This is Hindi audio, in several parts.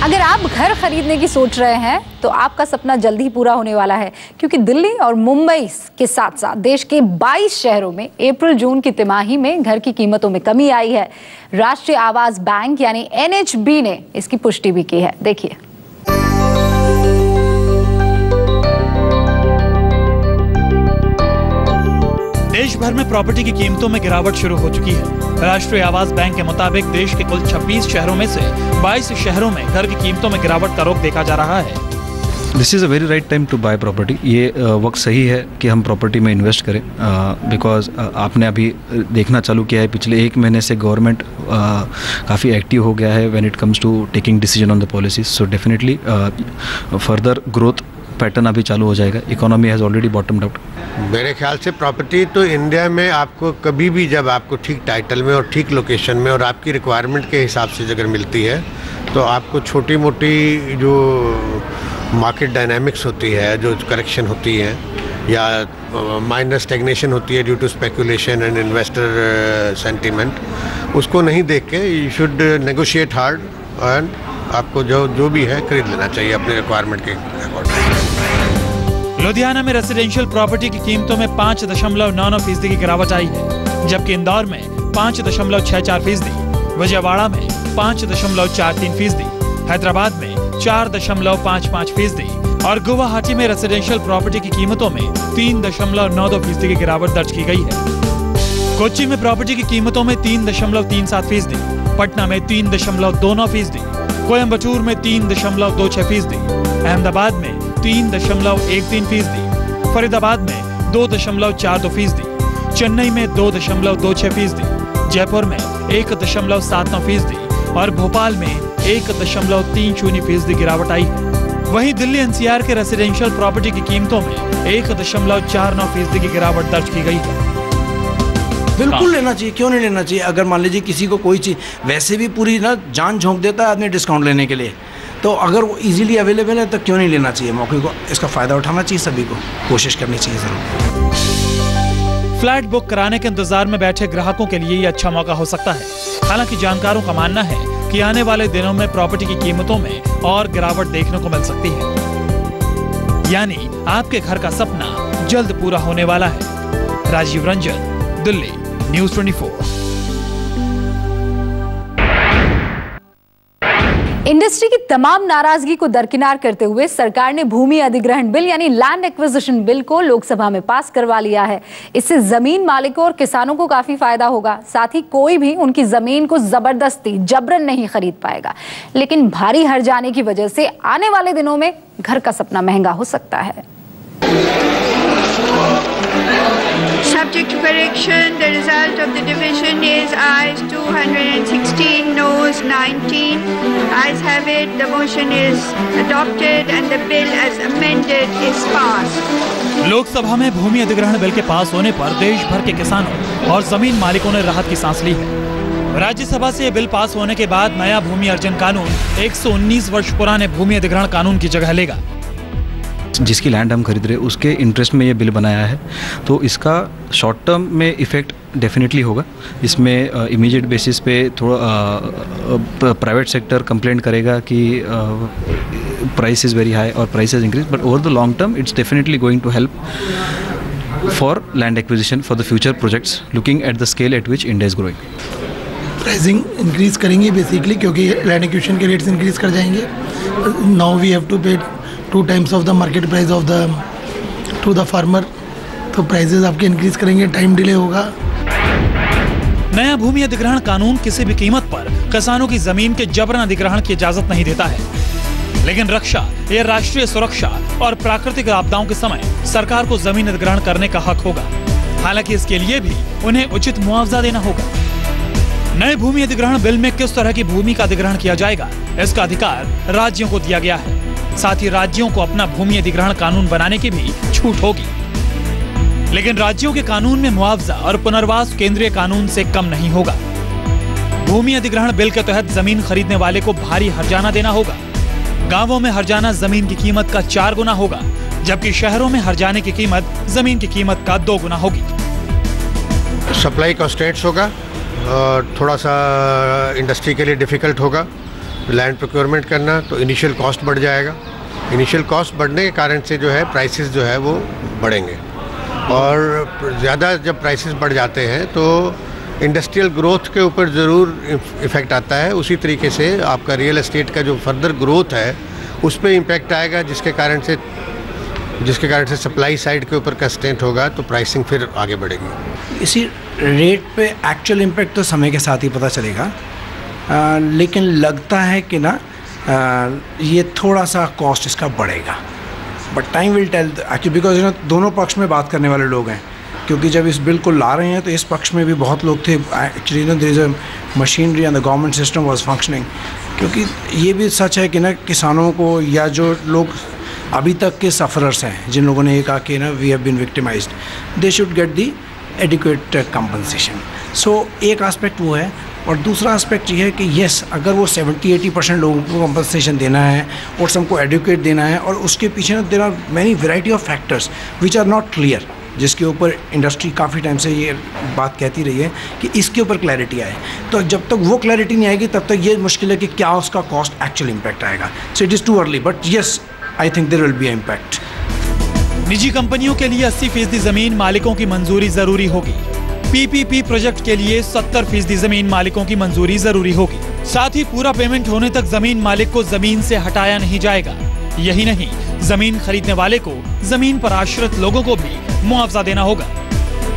अगर आप घर खरीदने की सोच रहे हैं तो आपका सपना जल्द ही पूरा होने वाला है, क्योंकि दिल्ली और मुंबई के साथ साथ देश के 22 शहरों में अप्रैल जून की तिमाही में घर की कीमतों में कमी आई है। राष्ट्रीय आवास बैंक यानी NHB ने इसकी पुष्टि भी की है। देखिए। देश भर में प्रॉपर्टी की कीमतों में गिरावट शुरू हो चुकी है। राष्ट्रीय आवास बैंक के मुताबिक देश के कुल 26 शहरों में से 22 शहरों में घर की कीमतों में गिरावट का रुख देखा जा रहा है। This is a very right time to buy property. ये वक्त सही है कि हम प्रॉपर्टी में इन्वेस्ट करें, बिकॉज आपने अभी देखना चालू किया है पिछले 1 महीने से गवर्नमेंट काफ़ी एक्टिव हो गया है when it comes to taking decision on the policies. So definitely further growth pattern अभी चालू हो जाएगा। Economy has already bottomed out. मेरे ख्याल से प्रॉपर्टी तो इंडिया में आपको कभी भी, जब आपको ठीक टाइटल में और ठीक लोकेशन में और आपकी रिक्वायरमेंट के हिसाब से अगर मिलती है, तो आपको छोटी मोटी जो मार्केट डायनामिक्स होती है, जो करेक्शन होती है या माइनर स्टैग्नेशन होती है due to speculation and investor sentiment, उसको नहीं देख के you should negotiate hard and आपको जो भी है खरीद लेना चाहिए अपने रिक्वायरमेंट के अकॉर्डिंग। लुधियाना में रेसिडेंशियल प्रॉपर्टी की कीमतों में 5.99% की गिरावट आई है, जबकि इंदौर में 5.64%, विजयवाड़ा में 5.43%, हैदराबाद में 4.55% और गुवाहाटी में रेसिडेंशियल प्रॉपर्टी की कीमतों में 3.92% की गिरावट दर्ज की गई है। कोच्चि में प्रॉपर्टी की कीमतों में 3.37%, पटना में 3.29%, कोयम्बटूर में 3.26%, अहमदाबाद में 3.13%, फरीदाबाद में 2.42%, चेन्नई में 2.26%, जयपुर में 1.79% और भोपाल में 1.30% की गिरावट आई है। वहीं दिल्ली NCR के रेसिडेंशियल प्रॉपर्टी की कीमतों में 1.49% की गिरावट दर्ज की गई है। बिल्कुल लेना चाहिए, क्यों नहीं लेना चाहिए। अगर मान लीजिए किसी को कोई चीज़ वैसे भी पूरी ना जान झोंक देता है आदमी डिस्काउंट लेने के लिए, तो अगर वो इजीली अवेलेबल है तो क्यों नहीं लेना चाहिए मौके को। इसका फ़ायदा उठाना चाहिए, सभी को कोशिश करनी चाहिए ज़रूर। फ्लैट बुक कराने के इंतजार में बैठे ग्राहकों के लिए ये अच्छा मौका हो सकता है। हालांकि जानकारों का मानना है कि आने वाले दिनों में प्रॉपर्टी की कीमतों में और गिरावट देखने को मिल सकती है, यानी आपके घर का सपना जल्द पूरा होने वाला है। राजीव रंजन, दिल्ली, न्यूज़ 24। इंडस्ट्री की तमाम नाराजगी को दरकिनार करते हुए सरकार ने भूमि अधिग्रहण बिल यानी लैंड एक्विजिशन बिल को लोकसभा में पास करवा लिया है। इससे जमीन मालिकों और किसानों को काफी फायदा होगा। साथ ही कोई भी उनकी जमीन को जबरदस्ती जबरन नहीं खरीद पाएगा। लेकिन भारी हर्जाने की वजह से आने वाले दिनों में घर का सपना महंगा हो सकता है। Subject to correction, the result of the division is ayes 216, noes 19. Ayes have it, the motion is adopted and the bill as amended is passed. Lok Sabha में भूमि अधिग्रहण बिल के पास होने पर देश भर के किसानों और जमीन मालिकों ने राहत की सांस ली है। राज्यसभा से यह बिल पास होने के बाद नया भूमि अर्जन कानून 119 वर्ष पुराने भूमि अधिग्रहण कानून की जगह लेगा। जिसकी लैंड हम खरीद रहे हैं उसके इंटरेस्ट में ये बिल बनाया है, तो इसका शॉर्ट टर्म में इफ़ेक्ट डेफिनेटली होगा। इसमें इमीडिएट बेसिस पे थोड़ा प्राइवेट सेक्टर कंप्लेंट करेगा कि प्राइस इज़ वेरी हाई और price is increase, but over the long term it's definitely going to help for land acquisition for the future projects looking at the scale at which India is growing. Pricing increase करेंगे बेसिकली, क्योंकि लैंड एक्विजिशन के रेट्स इंक्रीज कर जाएंगे। नाउ वी हैव टू पे 2 times of the market price of the to the farmer, तो प्राइसेस आपके इंक्रीज करेंगे, टाइम डिले होगा। नया भूमि अधिग्रहण कानून किसी भी कीमत पर किसानों की जमीन के जबरन अधिग्रहण की इजाजत नहीं देता है, लेकिन रक्षा या राष्ट्रीय सुरक्षा और प्राकृतिक आपदाओं के समय सरकार को जमीन अधिग्रहण करने का हक होगा। हालांकि इसके लिए भी उन्हें उचित मुआवजा देना होगा। नए भूमि अधिग्रहण बिल में किस तरह की भूमि का अधिग्रहण किया जाएगा, इसका अधिकार राज्यों को दिया गया है। साथ ही राज्यों को अपना भूमि अधिग्रहण कानून बनाने की भी छूट होगी, लेकिन राज्यों के कानून में मुआवजा और पुनर्वास केंद्रीय कानून से कम नहीं होगा। भूमि अधिग्रहण बिल के तहत जमीन खरीदने वाले को भारी हर्जाना देना होगा। गांवों में हर्जाना जमीन की कीमत का 4 गुना होगा, जबकि शहरों में हर्जाने की कीमत जमीन की कीमत का 2 गुना होगी। सप्लाई कॉन्स्टेंट्स होगा और थोड़ा सा इंडस्ट्री के लिए डिफिकल्ट होगा। लैंड प्रोक्योरमेंट करना, तो इनिशियल कॉस्ट बढ़ जाएगा। इनिशियल कॉस्ट बढ़ने के कारण से जो है प्राइसेस जो है वो बढ़ेंगे, और ज़्यादा जब प्राइसेस बढ़ जाते हैं तो इंडस्ट्रियल ग्रोथ के ऊपर ज़रूर इफ़ेक्ट आता है। उसी तरीके से आपका रियल एस्टेट का जो फर्दर ग्रोथ है उस पर इम्पैक्ट आएगा, जिसके कारण से सप्लाई साइड के ऊपर कंस्ट्रेंट होगा, तो प्राइसिंग फिर आगे बढ़ेगी। इसी रेट पे एक्चुअल इम्पैक्ट तो समय के साथ ही पता चलेगा, लेकिन लगता है कि ना ये थोड़ा सा कॉस्ट इसका बढ़ेगा, but time will tell actually, because दोनों पक्ष में बात करने वाले लोग हैं, क्योंकि जब इस बिल को ला रहे हैं तो इस पक्ष में भी बहुत लोग थे। Actually there is a machinery and the government system was functioning, क्योंकि ये भी सच है कि ना किसानों को, या जो लोग अभी तक के सफ़रर्स हैं, जिन लोगों ने ये कहा कि ना we have been victimized, they should get the adequate compensation. So एक एस्पेक्ट वो है, और दूसरा एस्पेक्ट ये है कि येस, अगर वो 70-80% लोगों को कंपनसेशन देना है और सबको एडुकेट देना है, और उसके पीछे ना there are many variety of factors which are not clear, जिसके ऊपर इंडस्ट्री काफ़ी टाइम से ये बात कहती रही है कि इसके ऊपर क्लैरिटी आए। तो जब तक वो क्लैरिटी नहीं आएगी तब तक ये मुश्किल है कि क्या उसका कॉस्ट एक्चुअल इम्पैक्ट आएगा। So it is too early, but yes I think there will be impact. निजी कंपनियों के लिए 80% जमीन मालिकों की मंजूरी जरूरी होगी। पीपीपी प्रोजेक्ट के लिए 70% जमीन मालिकों की मंजूरी जरूरी होगी। साथ ही पूरा पेमेंट होने तक जमीन मालिक को जमीन से हटाया नहीं जाएगा। यही नहीं, जमीन खरीदने वाले को जमीन पर आश्रित लोगों को भी मुआवजा देना होगा।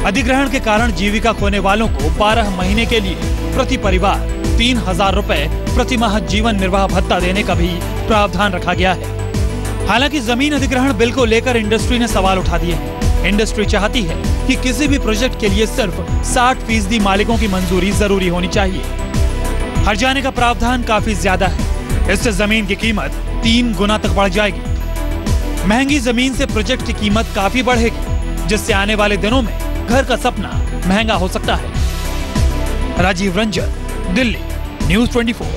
अधिग्रहण के कारण जीविका खोने वालों को 12 महीने के लिए प्रति परिवार 3000 रुपए प्रति माह जीवन निर्वाह भत्ता देने का भी प्रावधान रखा गया है। हालांकि जमीन अधिग्रहण बिल को लेकर इंडस्ट्री ने सवाल उठा दिए हैं। इंडस्ट्री चाहती है कि किसी भी प्रोजेक्ट के लिए सिर्फ 60% मालिकों की मंजूरी जरूरी होनी चाहिए। हर जाने का प्रावधान काफी ज्यादा है। इससे जमीन की कीमत 3 गुना तक बढ़ जाएगी। महंगी जमीन से प्रोजेक्ट की कीमत काफी बढ़ेगी, जिससे आने वाले दिनों में घर का सपना महंगा हो सकता है। राजीव रंजन, दिल्ली, न्यूज़ 24।